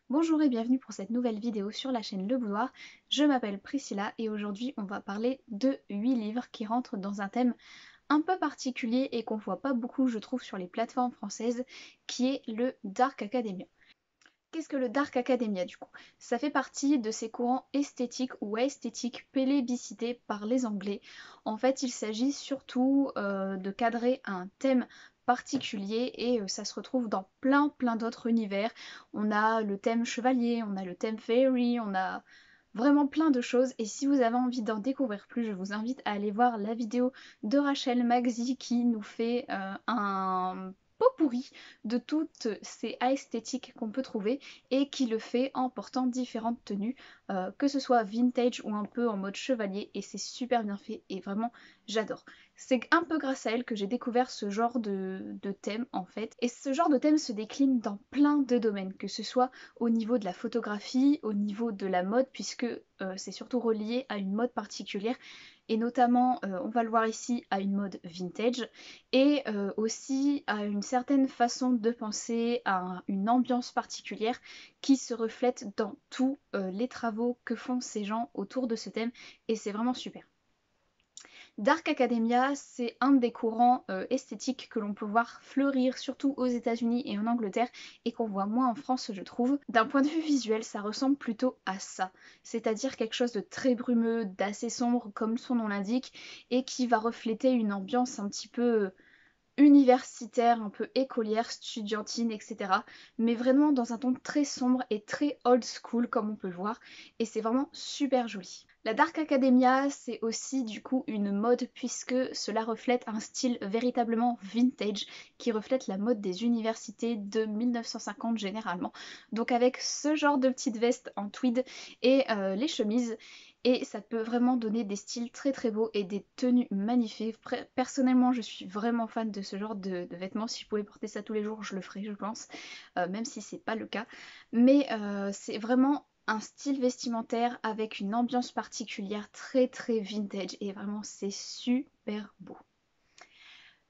Bonjour et bienvenue pour cette nouvelle vidéo sur la chaîne Le Boudoir. Je m'appelle Priscilla et aujourd'hui on va parler de 8 livres qui rentrent dans un thème un peu particulier et qu'on voit pas beaucoup je trouve sur les plateformes françaises, qui est le Dark Academia. Qu'est-ce que le Dark Academia du coup? Ça fait partie de ces courants esthétiques ou esthétiques plébiscités par les Anglais. En fait, il s'agit surtout de cadrer un thème particulier et ça se retrouve dans plein d'autres univers. On a le thème chevalier, on a le thème fairy, on a vraiment plein de choses. Et si vous avez envie d'en découvrir plus, je vous invite à aller voir la vidéo de Rachel Magzi qui nous fait un pot pourri de toutes ces esthétiques qu'on peut trouver et qui le fait en portant différentes tenues, que ce soit vintage ou un peu en mode chevalier, et c'est super bien fait et vraiment j'adore. C'est un peu grâce à elle que j'ai découvert ce genre de thème en fait, et ce genre de thème se décline dans plein de domaines, que ce soit au niveau de la photographie, au niveau de la mode, puisque c'est surtout relié à une mode particulière, et notamment, on va le voir ici, à une mode vintage, et aussi à une certaine façon de penser, à une ambiance particulière qui se reflète dans tous les travaux que font ces gens autour de ce thème, et c'est vraiment super. Dark Academia, c'est un des courants esthétiques que l'on peut voir fleurir surtout aux États-Unis et en Angleterre et qu'on voit moins en France, je trouve. D'un point de vue visuel, ça ressemble plutôt à ça, c'est-à-dire quelque chose de très brumeux, d'assez sombre comme son nom l'indique, et qui va refléter une ambiance un petit peu universitaire, un peu écolière, studiantine, etc. Mais vraiment dans un ton très sombre et très old school comme on peut le voir, et c'est vraiment super joli. La Dark Academia, c'est aussi du coup une mode puisque cela reflète un style véritablement vintage qui reflète la mode des universités de 1950 généralement. Donc avec ce genre de petites vestes en tweed et les chemises, et ça peut vraiment donner des styles très beaux et des tenues magnifiques. Personnellement, je suis vraiment fan de ce genre de vêtements. Si je pouvais porter ça tous les jours, je le ferais, je pense, même si c'est pas le cas. Mais c'est vraiment un style vestimentaire avec une ambiance particulière très vintage, et vraiment c'est super beau.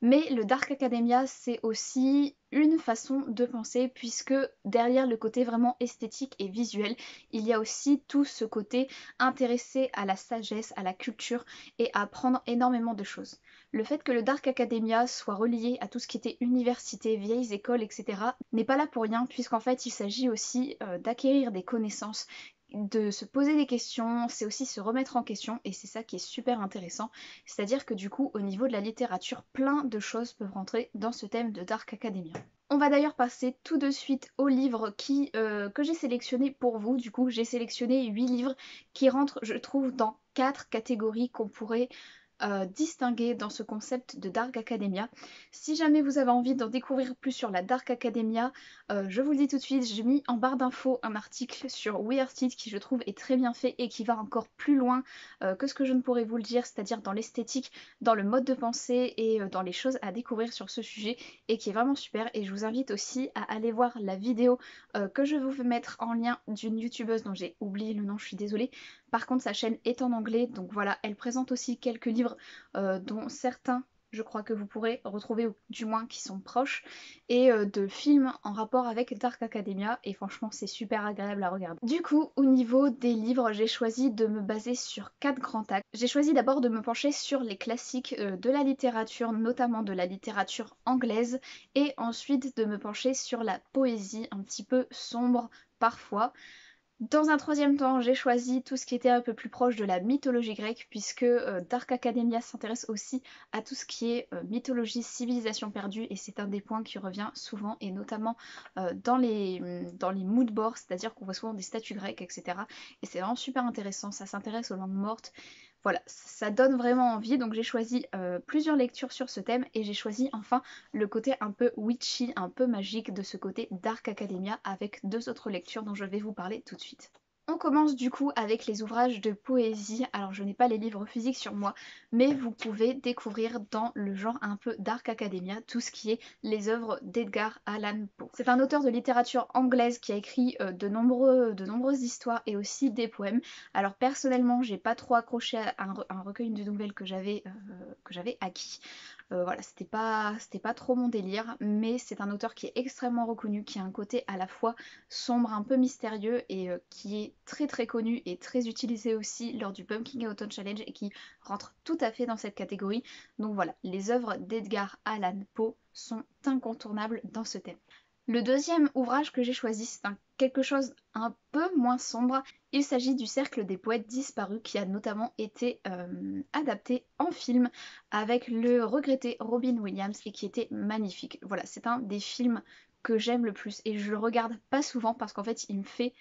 Mais le Dark Academia, c'est aussi une façon de penser, puisque derrière le côté vraiment esthétique et visuel, il y a aussi tout ce côté intéressé à la sagesse, à la culture et à apprendre énormément de choses. Le fait que le Dark Academia soit relié à tout ce qui était université, vieilles écoles, etc. n'est pas là pour rien, puisqu'en fait il s'agit aussi d'acquérir des connaissances, de se poser des questions, c'est aussi se remettre en question, et c'est ça qui est super intéressant. C'est-à-dire que du coup, au niveau de la littérature, plein de choses peuvent rentrer dans ce thème de Dark Academia. On va d'ailleurs passer tout de suite aux livres que j'ai sélectionnés pour vous. Du coup, j'ai sélectionné 8 livres qui rentrent, je trouve, dans 4 catégories qu'on pourrait distinguer dans ce concept de Dark Academia. Si jamais vous avez envie d'en découvrir plus sur la Dark Academia, je vous le dis tout de suite, j'ai mis en barre d'infos un article sur Wearstid qui je trouve est très bien fait et qui va encore plus loin que ce que je ne pourrais vous le dire, c'est-à-dire dans l'esthétique, dans le mode de pensée et dans les choses à découvrir sur ce sujet, et qui est vraiment super. Et je vous invite aussi à aller voir la vidéo que je vais vous mettre en lien d'une youtubeuse dont j'ai oublié le nom, je suis désolée. Par contre sa chaîne est en anglais, donc voilà, elle présente aussi quelques livres dont certains je crois que vous pourrez retrouver, ou du moins qui sont proches, et de films en rapport avec Dark Academia, et franchement c'est super agréable à regarder. Du coup, au niveau des livres, j'ai choisi de me baser sur 4 grands axes. J'ai choisi d'abord de me pencher sur les classiques de la littérature, notamment de la littérature anglaise, et ensuite de me pencher sur la poésie un petit peu sombre parfois. Dans un troisième temps, j'ai choisi tout ce qui était un peu plus proche de la mythologie grecque, puisque Dark Academia s'intéresse aussi à tout ce qui est mythologie, civilisation perdue, et c'est un des points qui revient souvent, et notamment dans les mood boards, c'est-à-dire qu'on voit souvent des statues grecques, etc. Et c'est vraiment super intéressant, ça s'intéresse aux langues mortes. Voilà, ça donne vraiment envie, donc j'ai choisi plusieurs lectures sur ce thème, et j'ai choisi enfin le côté un peu witchy, un peu magique de ce côté Dark Academia, avec 2 autres lectures dont je vais vous parler tout de suite. On commence du coup avec les ouvrages de poésie. Alors je n'ai pas les livres physiques sur moi, mais vous pouvez découvrir dans le genre un peu Dark Academia tout ce qui est les œuvres d'Edgar Allan Poe. C'est un auteur de littérature anglaise qui a écrit de nombreuses histoires et aussi des poèmes. Alors personnellement j'ai pas trop accroché à un recueil de nouvelles que j'avais acquis. Voilà, c'était pas trop mon délire, mais c'est un auteur qui est extrêmement reconnu, qui a un côté à la fois sombre, un peu mystérieux et qui est très très connu et très utilisé aussi lors du Pumpkin Autumn Challenge et qui rentre tout à fait dans cette catégorie. Donc voilà, les œuvres d'Edgar Allan Poe sont incontournables dans ce thème. Le deuxième ouvrage que j'ai choisi, c'est quelque chose un peu moins sombre. Il s'agit du Cercle des poètes disparus qui a notamment été adapté en film avec le regretté Robin Williams et qui était magnifique. Voilà, c'est un des films que j'aime le plus et je le regarde pas souvent parce qu'en fait il me fait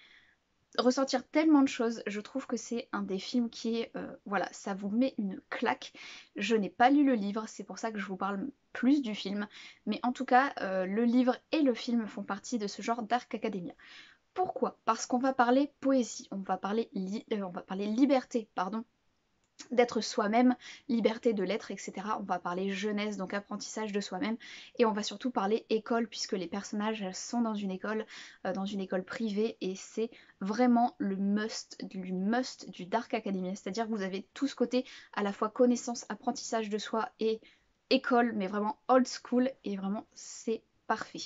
ressentir tellement de choses. Je trouve que c'est un des films qui est, voilà, ça vous met une claque. Je n'ai pas lu le livre, c'est pour ça que je vous parle plus du film. Mais en tout cas, le livre et le film font partie de ce genre Dark Academia. Pourquoi? Parce qu'on va parler poésie, on va parler liberté, pardon, d'être soi-même, liberté de l'être, etc. On va parler jeunesse, donc apprentissage de soi-même, et on va surtout parler école, puisque les personnages elles sont dans une école privée, et c'est vraiment le must du Dark Academia, c'est-à-dire que vous avez tout ce côté à la fois connaissance, apprentissage de soi et école, mais vraiment old school, et vraiment c'est parfait.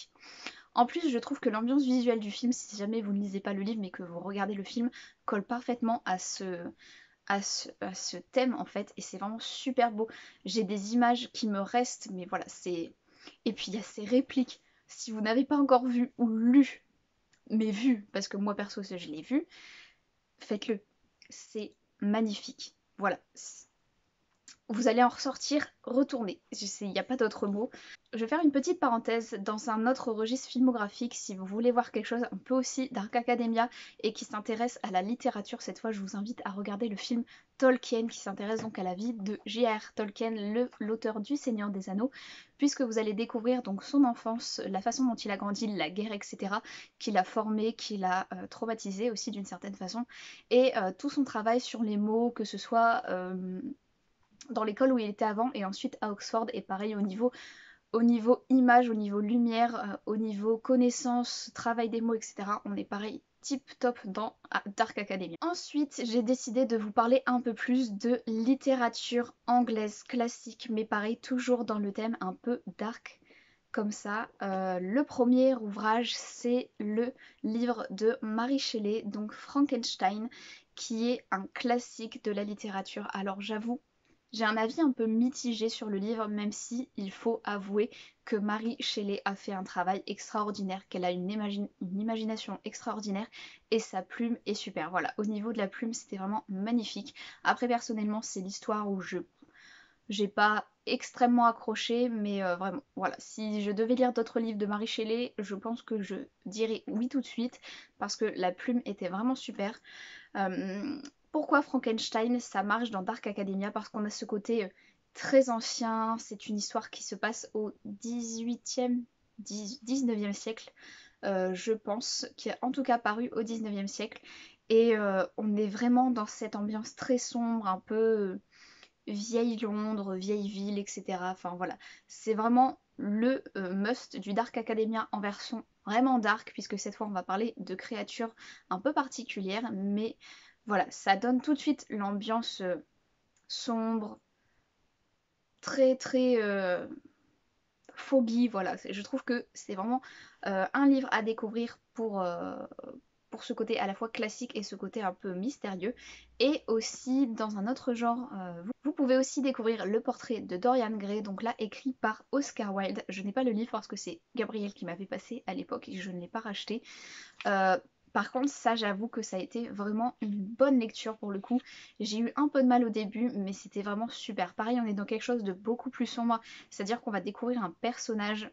En plus, je trouve que l'ambiance visuelle du film, si jamais vous ne lisez pas le livre mais que vous regardez le film, colle parfaitement à ce thème en fait et c'est vraiment super beau. J'ai des images qui me restent mais voilà c'est... Et puis il y a ces répliques. Si vous n'avez pas encore vu ou lu, mais vu, parce que moi perso je l'ai vu, faites-le. C'est magnifique. Voilà. Vous allez en ressortir retourné. Il n'y a pas d'autre mot. Je vais faire une petite parenthèse dans un autre registre filmographique. Si vous voulez voir quelque chose un peu aussi Dark Academia et qui s'intéresse à la littérature, cette fois je vous invite à regarder le film Tolkien qui s'intéresse donc à la vie de J.R.R. Tolkien, l'auteur du Seigneur des Anneaux, puisque vous allez découvrir donc son enfance, la façon dont il a grandi, la guerre, etc., qui l'a formé, qui l'a traumatisé aussi d'une certaine façon, et tout son travail sur les mots, que ce soit dans l'école où il était avant et ensuite à Oxford et pareil au niveau image, au niveau lumière, au niveau connaissance, travail des mots, etc. On est pareil tip top dans Dark Academy. Ensuite, j'ai décidé de vous parler un peu plus de littérature anglaise classique, mais pareil, toujours dans le thème un peu dark comme ça. Le premier ouvrage, c'est le livre de Mary Shelley, donc Frankenstein, qui est un classique de la littérature. Alors j'avoue, j'ai un avis un peu mitigé sur le livre, même si il faut avouer que Mary Shelley a fait un travail extraordinaire, qu'elle a une imagination extraordinaire et sa plume est super. Voilà, au niveau de la plume, c'était vraiment magnifique. Après, personnellement, c'est l'histoire où j'ai pas extrêmement accroché, mais vraiment, voilà. Si je devais lire d'autres livres de Mary Shelley, je pense que je dirais oui tout de suite, parce que la plume était vraiment super. Euh, Pourquoi Frankenstein, ça marche dans Dark Academia? Parce qu'on a ce côté très ancien, c'est une histoire qui se passe au 18e, 19e siècle, je pense, qui a en tout cas paru au 19e siècle. Et on est vraiment dans cette ambiance très sombre, un peu vieille Londres, vieille ville, etc. Enfin voilà, c'est vraiment le must du Dark Academia en version vraiment dark, puisque cette fois on va parler de créatures un peu particulières, mais voilà, ça donne tout de suite l'ambiance sombre, très très foggy, voilà. Je trouve que c'est vraiment un livre à découvrir pour ce côté à la fois classique et ce côté un peu mystérieux. Et aussi dans un autre genre, vous pouvez aussi découvrir le portrait de Dorian Gray, donc là écrit par Oscar Wilde. Je n'ai pas le livre parce que c'est Gabriel qui m'avait passé à l'époque et je ne l'ai pas racheté. Euh, Par contre, ça, j'avoue que ça a été vraiment une bonne lecture pour le coup. J'ai eu un peu de mal au début, mais c'était vraiment super. Pareil, on est dans quelque chose de beaucoup plus sombre, c'est-à-dire qu'on va découvrir un personnage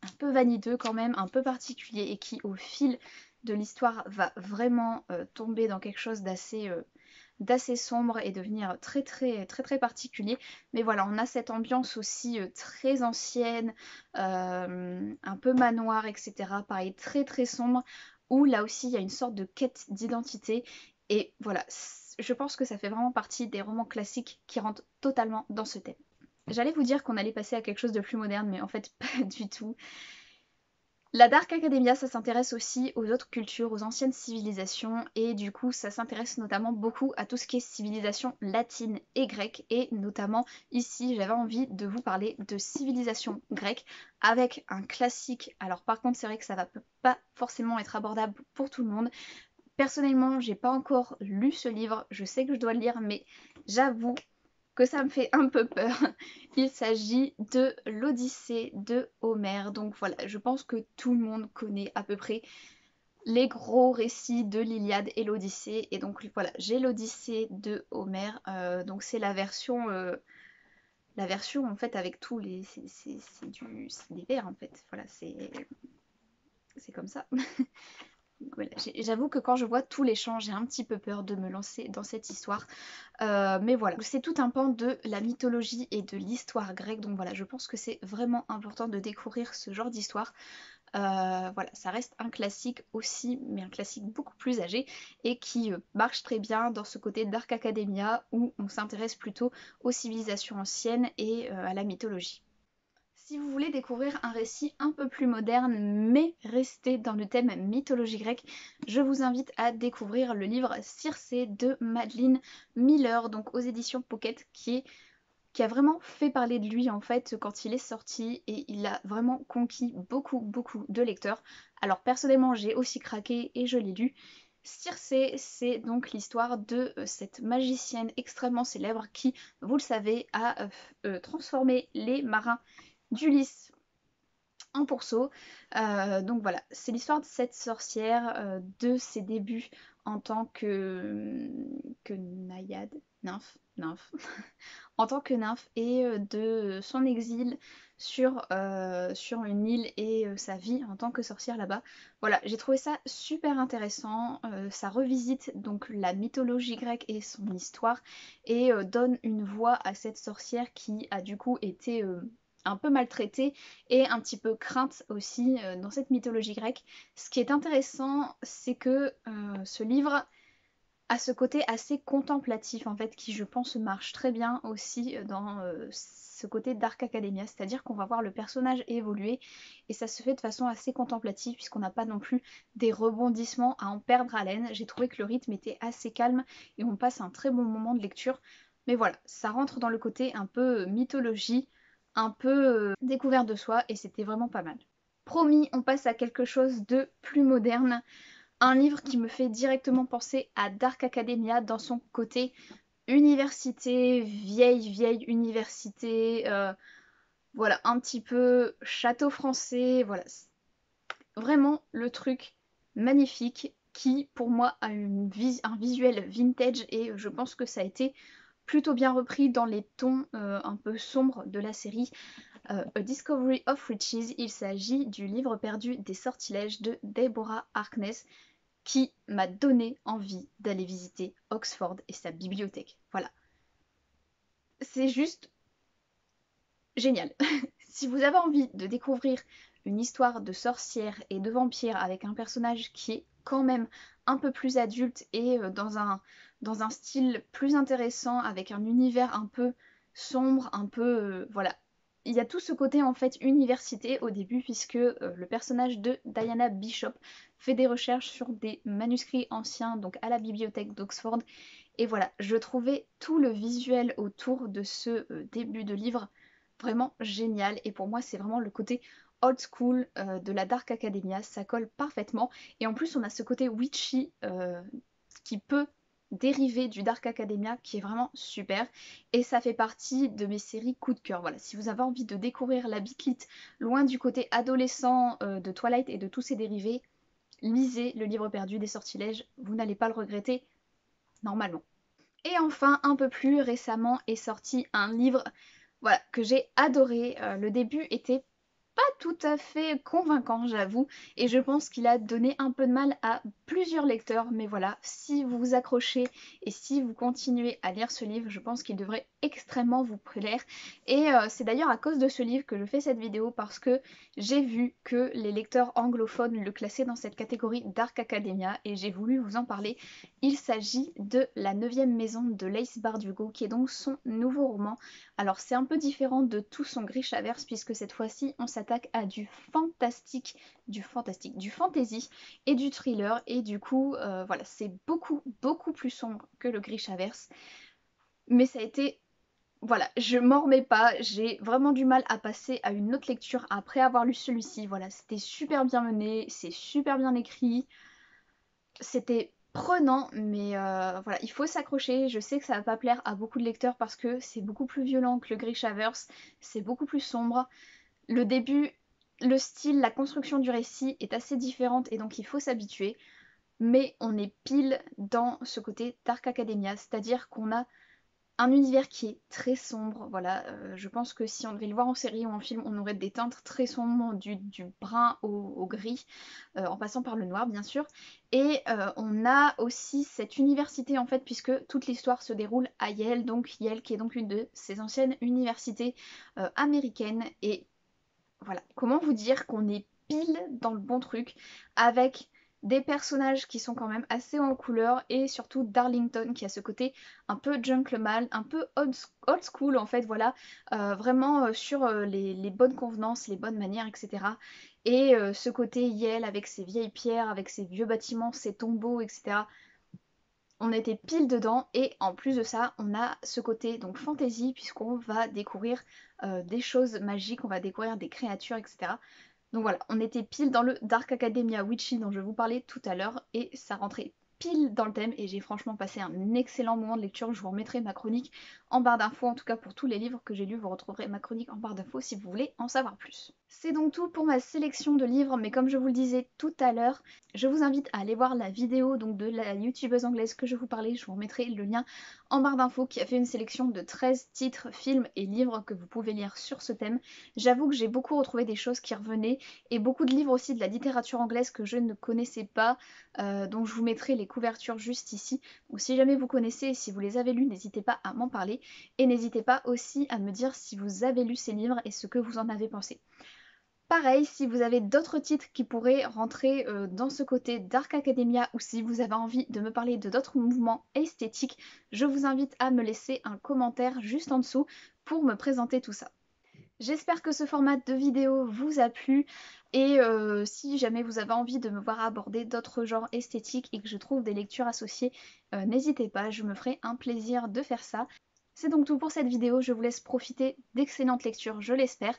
un peu vaniteux quand même, un peu particulier, et qui au fil de l'histoire va vraiment tomber dans quelque chose d'assez sombre et devenir très très très très particulier. Mais voilà, on a cette ambiance aussi très ancienne, un peu manoir, etc. Pareil, très très sombre, où là aussi il y a une sorte de quête d'identité. Et voilà, je pense que ça fait vraiment partie des romans classiques qui rentrent totalement dans ce thème. J'allais vous dire qu'on allait passer à quelque chose de plus moderne, mais en fait pas du tout. La Dark Academia, ça s'intéresse aussi aux autres cultures, aux anciennes civilisations, et du coup ça s'intéresse notamment beaucoup à tout ce qui est civilisation latine et grecque, et notamment ici j'avais envie de vous parler de civilisation grecque avec un classique. Alors par contre c'est vrai que ça va pas forcément être abordable pour tout le monde. Personnellement j'ai pas encore lu ce livre, je sais que je dois le lire, mais j'avoue que ça me fait un peu peur. Il s'agit de l'Odyssée de Homère. Donc voilà, je pense que tout le monde connaît à peu près les gros récits de l'Iliade et l'Odyssée. Et donc voilà, j'ai l'Odyssée de Homère. Donc c'est la version en fait avec tous les... C'est des vers en fait. Voilà, c'est comme ça. Voilà, j'avoue que quand je vois tous les champs, j'ai un petit peu peur de me lancer dans cette histoire. Mais voilà, c'est tout un pan de la mythologie et de l'histoire grecque. Donc voilà, je pense que c'est vraiment important de découvrir ce genre d'histoire. Voilà, ça reste un classique aussi, mais un classique beaucoup plus âgé et qui marche très bien dans ce côté Dark Academia où on s'intéresse plutôt aux civilisations anciennes et à la mythologie. Si vous voulez découvrir un récit un peu plus moderne mais rester dans le thème mythologie grecque, je vous invite à découvrir le livre Circé de Madeline Miller, donc aux éditions Pocket, qui a vraiment fait parler de lui en fait quand il est sorti et il a vraiment conquis beaucoup de lecteurs. Alors personnellement j'ai aussi craqué et je l'ai lu. Circé, c'est donc l'histoire de cette magicienne extrêmement célèbre qui, vous le savez, a transformé les marins d'Ulysse en pourceau. Donc voilà, c'est l'histoire de cette sorcière, de ses débuts en tant que naïade, nymphe, en tant que nymphe et de son exil sur une île et sa vie en tant que sorcière là-bas. Voilà, j'ai trouvé ça super intéressant. Ça revisite donc la mythologie grecque et son histoire et donne une voix à cette sorcière qui a du coup été un peu maltraitée et un petit peu crainte aussi dans cette mythologie grecque. Ce qui est intéressant, c'est que ce livre a ce côté assez contemplatif en fait qui je pense marche très bien aussi dans ce côté Dark Academia, c'est-à-dire qu'on va voir le personnage évoluer et ça se fait de façon assez contemplative puisqu'on n'a pas non plus des rebondissements à en perdre haleine. J'ai trouvé que le rythme était assez calme et on passe un très bon moment de lecture. Mais voilà, ça rentre dans le côté un peu mythologie, un peu découverte de soi et c'était vraiment pas mal. Promis, on passe à quelque chose de plus moderne. Un livre qui me fait directement penser à Dark Academia dans son côté université, vieille université, voilà, un petit peu château français, voilà. Vraiment le truc magnifique qui pour moi a un visuel vintage et je pense que ça a été plutôt bien repris dans les tons un peu sombres de la série. A Discovery of Riches, il s'agit du livre perdu des sortilèges de Deborah Harkness qui m'a donné envie d'aller visiter Oxford et sa bibliothèque. Voilà. C'est juste génial. Si vous avez envie de découvrir une histoire de sorcière et de vampire avec un personnage qui est quand même un peu plus adulte et dans un style plus intéressant, avec un univers un peu sombre, un peu... voilà. Il y a tout ce côté en fait université au début puisque le personnage de Diana Bishop fait des recherches sur des manuscrits anciens donc à la bibliothèque d'Oxford et voilà, je trouvais tout le visuel autour de ce début de livre vraiment génial et pour moi c'est vraiment le côté old school de la Dark Academia, ça colle parfaitement et en plus on a ce côté witchy qui peut dériver du Dark Academia qui est vraiment super et ça fait partie de mes séries coup de cœur. Voilà, si vous avez envie de découvrir la Biclite loin du côté adolescent de Twilight et de tous ses dérivés, lisez le livre perdu des sortilèges, vous n'allez pas le regretter normalement. Et enfin, un peu plus récemment est sorti un livre voilà, que j'ai adoré. Le début était pas tout à fait convaincant, j'avoue, et je pense qu'il a donné un peu de mal à plusieurs lecteurs, mais voilà, si vous vous accrochez et si vous continuez à lire ce livre, je pense qu'il devrait extrêmement vous plaire. Et c'est d'ailleurs à cause de ce livre que je fais cette vidéo, parce que j'ai vu que les lecteurs anglophones le classaient dans cette catégorie Dark Academia, et j'ai voulu vous en parler. Il s'agit de La 9e maison de Lace Bardugo, qui est donc son nouveau roman. Alors c'est un peu différent de tout son Grishaverse, puisque cette fois-ci on s'attaque à du fantastique, du fantasy et du thriller. Et du coup, voilà, c'est beaucoup plus sombre que le Grishaverse. Mais ça a été... Voilà, je m'en remets pas, j'ai vraiment du mal à passer à une autre lecture après avoir lu celui-ci. Voilà, c'était super bien mené, c'est super bien écrit, c'était prenant, mais voilà, il faut s'accrocher. Je sais que ça va pas plaire à beaucoup de lecteurs parce que c'est beaucoup plus violent que le Grishaverse, c'est beaucoup plus sombre. Le début, le style, la construction du récit est assez différente et donc il faut s'habituer. Mais on est pile dans ce côté Dark Academia, c'est-à-dire qu'on a un univers qui est très sombre, voilà, je pense que si on devait le voir en série ou en film, on aurait des teintes très sombres, du brun au gris, en passant par le noir bien sûr. Et on a aussi cette université en fait, puisque toute l'histoire se déroule à Yale, donc Yale qui est donc une de ces anciennes universités américaines. Et voilà, comment vous dire qu'on est pile dans le bon truc, avec des personnages qui sont quand même assez en couleur, et surtout Darlington qui a ce côté un peu gentleman, un peu old school en fait, voilà, vraiment sur les bonnes convenances, les bonnes manières, etc. Et ce côté Yale avec ses vieilles pierres, avec ses vieux bâtiments, ses tombeaux, etc. On était pile dedans, et en plus de ça, on a ce côté donc fantasy, puisqu'on va découvrir des choses magiques, on va découvrir des créatures, etc. Donc voilà, on était pile dans le Dark Academia Witchy dont je vous parlais tout à l'heure, et ça rentrait pile dans le thème, et j'ai franchement passé un excellent moment de lecture. Je vous remettrai ma chronique en barre d'infos, en tout cas pour tous les livres que j'ai lus, vous retrouverez ma chronique en barre d'infos si vous voulez en savoir plus. C'est donc tout pour ma sélection de livres, mais comme je vous le disais tout à l'heure, je vous invite à aller voir la vidéo donc de la youtubeuse anglaise que je vous parlais, je vous remettrai le lien en barre d'infos, qui a fait une sélection de 13 titres, films et livres que vous pouvez lire sur ce thème. J'avoue que j'ai beaucoup retrouvé des choses qui revenaient, et beaucoup de livres aussi de la littérature anglaise que je ne connaissais pas, donc je vous mettrai les couvertures juste ici. Donc si jamais vous connaissez et si vous les avez lus, n'hésitez pas à m'en parler, et n'hésitez pas aussi à me dire si vous avez lu ces livres et ce que vous en avez pensé. Pareil, si vous avez d'autres titres qui pourraient rentrer dans ce côté Dark Academia, ou si vous avez envie de me parler de d'autres mouvements esthétiques, je vous invite à me laisser un commentaire juste en dessous pour me présenter tout ça. J'espère que ce format de vidéo vous a plu, et si jamais vous avez envie de me voir aborder d'autres genres esthétiques et que je trouve des lectures associées, n'hésitez pas, je me ferai un plaisir de faire ça. C'est donc tout pour cette vidéo, je vous laisse profiter d'excellentes lectures, je l'espère.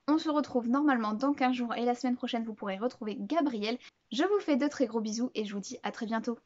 On se retrouve normalement dans 15 jours, et la semaine prochaine vous pourrez retrouver Gabriel. Je vous fais de très gros bisous et je vous dis à très bientôt.